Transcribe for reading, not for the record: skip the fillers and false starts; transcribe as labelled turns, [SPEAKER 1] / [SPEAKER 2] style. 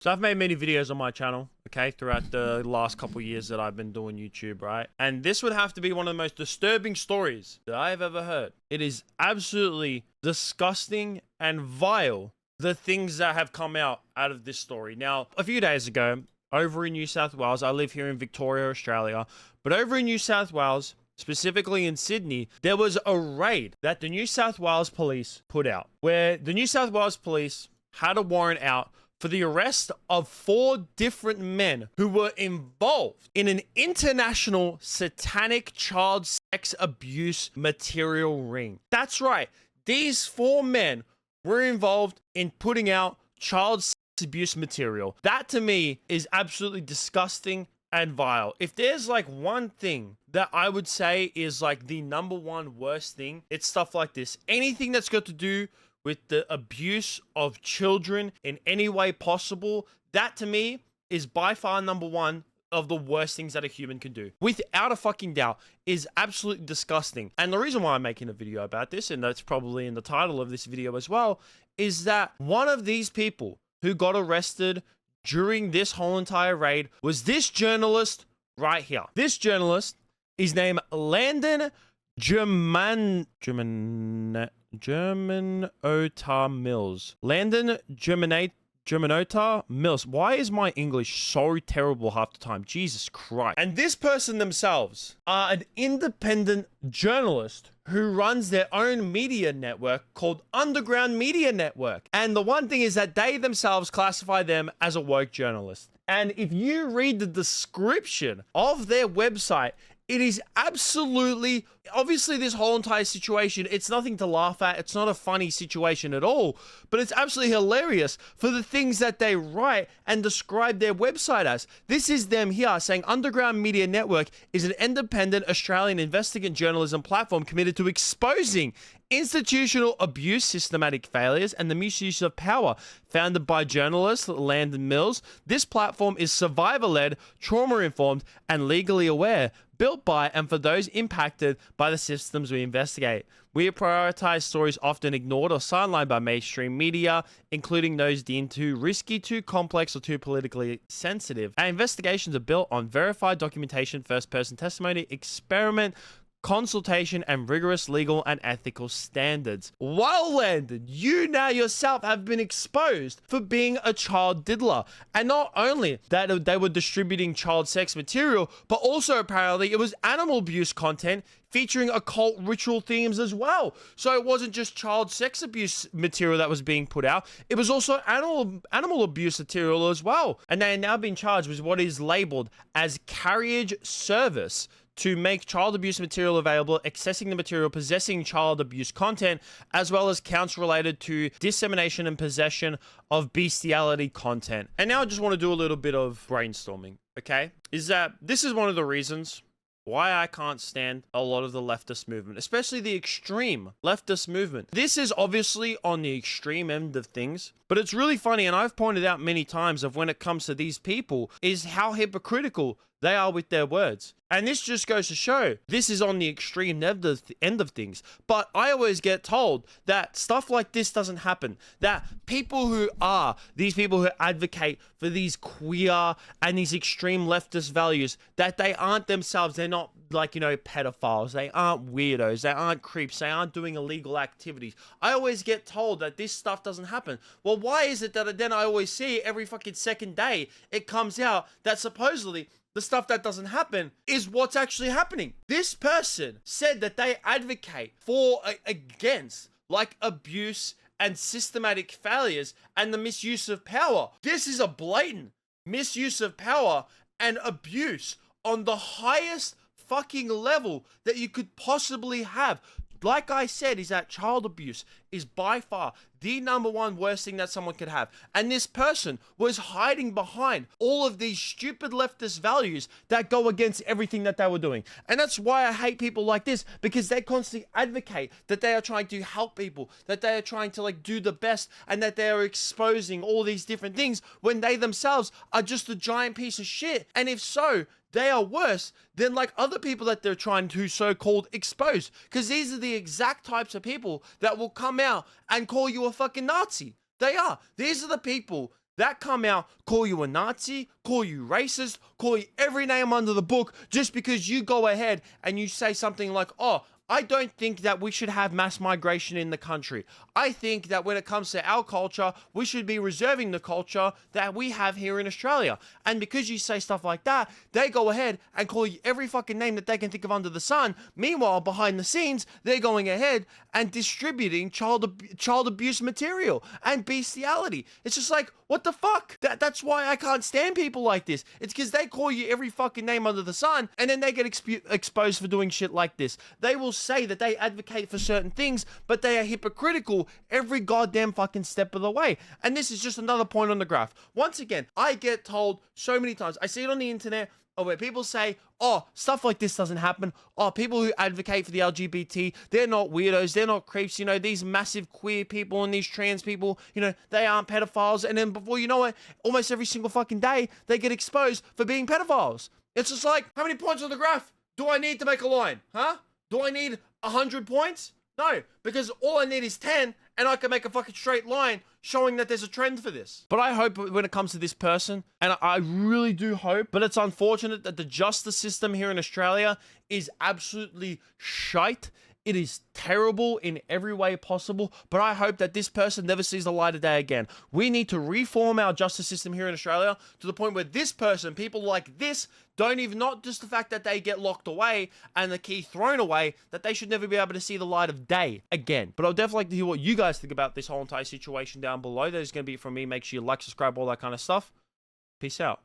[SPEAKER 1] So I've made many videos on my channel, okay, throughout the last couple years that I've been doing YouTube, right? And this would have to be one of the most disturbing stories that I have ever heard. It is absolutely disgusting and vile, the things that have come out of this story. Now, a few days ago, over in New South Wales, I live here in Victoria, Australia, but over in New South Wales, specifically in Sydney, there was a raid that the New South Wales police put out, where the New South Wales police had a warrant out for the arrest of 4 different men who were involved in an international satanic child sex abuse material ring. That's right. These 4 men were involved in putting out child sex abuse material. That to me is absolutely disgusting and vile. If there's like one thing that I would say is like the #1 worst thing, it's stuff like this. Anything that's got to do with the abuse of children in any way possible, that to me is by far #1 of the worst things that a human can do. Without a fucking doubt, is absolutely disgusting. And the reason why I'm making a video about this, and that's probably in the title of this video as well, is that one of these people who got arrested during this whole entire raid was this journalist right here. This journalist is named Landon Germanota Mills. Landon Germanota Mills. Why is my English so terrible half the time? Jesus Christ. And this person themselves are an independent journalist who runs their own media network called Underground Media Network. And the one thing is that they themselves classify them as a woke journalist. And if you read the description of their website, it is absolutely, obviously this whole entire situation, it's nothing to laugh at. It's not a funny situation at all, but it's absolutely hilarious for the things that they write and describe their website as. This is them here saying Underground Media Network is an independent Australian investigative journalism platform committed to exposing institutional abuse, systematic failures, and the misuse of power. Founded by journalist Landon Mills, this platform is survivor-led, trauma-informed, and legally aware, built by and for those impacted by the systems we investigate. We prioritize stories often ignored or sidelined by mainstream media, including those deemed too risky, too complex, or too politically sensitive. Our investigations are built on verified documentation, first-person testimony, experiment, consultation, and rigorous legal and ethical standards. Well, Landon, you now yourself have been exposed for being a child diddler. And not only that they were distributing child sex material, but also apparently it was animal abuse content featuring occult ritual themes as well. So it wasn't just child sex abuse material that was being put out, it was also animal abuse material as well. And they are now being charged with what is labeled as carriage service to make child abuse material available, accessing the material, possessing child abuse content, as well as counts related to dissemination and possession of bestiality content. And now I just want to do a little bit of brainstorming, okay? Is that this is one of the reasons why I can't stand a lot of the leftist movement, especially the extreme leftist movement. This is obviously on the extreme end of things, but it's really funny, and I've pointed out many times of when it comes to these people, is how hypocritical they are with their words. And this just goes to show this is on the extreme end of things. But I always get told that stuff like this doesn't happen. That people who advocate for these queer and these extreme leftist values, that they aren't themselves, they're not like, you know, pedophiles. They aren't weirdos. They aren't creeps. They aren't doing illegal activities. I always get told that this stuff doesn't happen. Well, why is it that then I always see every fucking second day it comes out that supposedly the stuff that doesn't happen is what's actually happening? This person said that they advocate for, against, like, abuse and systematic failures and the misuse of power. This is a blatant misuse of power and abuse on the highest fucking level that you could possibly have. Like I said, is that child abuse is by far the #1 worst thing that someone could have. And this person was hiding behind all of these stupid leftist values that go against everything that they were doing. And that's why I hate people like this, because they constantly advocate that they are trying to help people, that they are trying to like do the best, and that they are exposing all these different things when they themselves are just a giant piece of shit. And if so, they are worse than like other people that they're trying to so-called expose, because these are the exact types of people that will come out and call you a fucking Nazi. They are. These are the people that come out, call you a Nazi, call you racist, call you every name under the book, just because you go ahead and you say something like, oh, I don't think that we should have mass migration in the country. I think that when it comes to our culture, we should be reserving the culture that we have here in Australia. And because you say stuff like that, they go ahead and call you every fucking name that they can think of under the sun. Meanwhile, behind the scenes, they're going ahead and distributing child abuse material and bestiality. It's just like, what the fuck? That's why I can't stand people like this. It's because they call you every fucking name under the sun, and then they get exposed for doing shit like this. They will say that they advocate for certain things, but they are hypocritical every goddamn fucking step of the way. And this is just another point on the graph. Once again, I get told so many times, I see it on the internet, where people say, oh, stuff like this doesn't happen. Oh, people who advocate for the LGBT, they're not weirdos, they're not creeps. You know, these massive queer people and these trans people, you know, they aren't pedophiles. And then before you know it, almost every single fucking day, they get exposed for being pedophiles. It's just like, how many points on the graph do I need to make a line? Huh? Do I need 100 points? No, because all I need is 10, and I can make a fucking straight line showing that there's a trend for this. But I hope when it comes to this person, and I really do hope, but it's unfortunate that the justice system here in Australia is absolutely shite. It is terrible in every way possible, but I hope that this person never sees the light of day again. We need to reform our justice system here in Australia to the point where this person, people like this, don't even, not just the fact that they get locked away and the key thrown away, that they should never be able to see the light of day again. But I'd definitely like to hear what you guys think about this whole entire situation down below. That is going to be it from me. Make sure you like, subscribe, all that kind of stuff. Peace out.